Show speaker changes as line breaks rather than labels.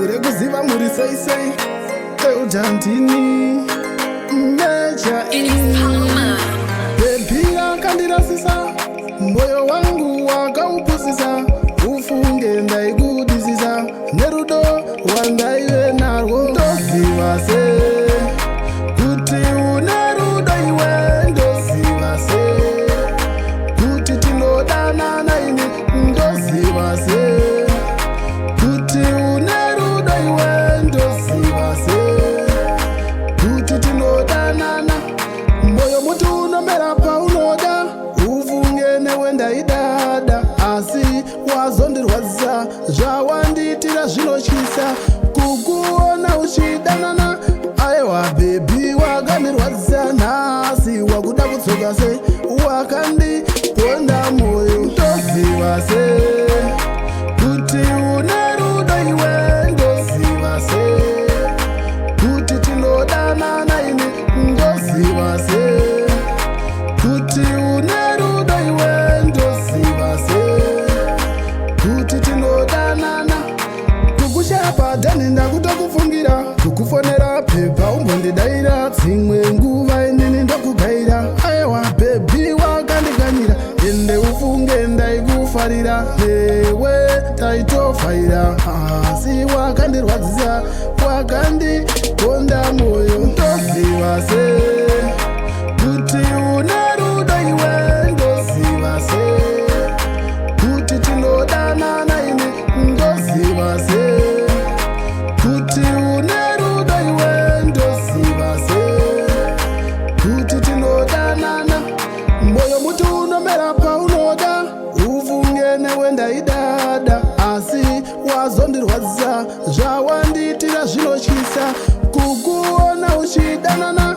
Mure kuziva muri sei sei Eujantini Mecha Baby akandirasisa Moyo wangu wakaupusisa Ufunge ndaigudisisa Nerudo wandaiwe narwo Ndoziva se Kuti unerudo iwe Ndoziva se Kuti tinodana naini Ndoziva se Kuti unerudo iwe Ndoziva se Kuti tinodanana Moyo mutu unomera paunoda Ufunge newe ndaidada Asi wazondirwadza Zvawanditira zvinotyisa Kukuona uchidanana Aiwa baby wakandirwadza Nhasi wakuda kutsoka se Wakandiponda moyo Ndoziva se Kuti unerudo iwe Ndoziva se Kuti tinodanana ini Ndoziva se Kuti unerudo iwe Ndoziva se Kuti tinodanana Kukushapa dhani ndakutokufungira Kukufonera pepa umbondidaira Dzimwe nguva inini ndokugaira Aiwa baby wakandikanyira Ende ufunge ndaikufarira Newe taitofaira Asi wakandirwadzisa Wakandiponda moyo Ndoziva se Kuti unerudo iwe Ndoziva se Kuti tinodanana ini Ndoziva se Kuti unerudo iwe Ndoziva se Kuti tinodanana Moyo mutu unomera paunoda Ufunge newe ndaidada Asi wazondirwadza Zvawanditira zvinotyisa Kukuona uchidanana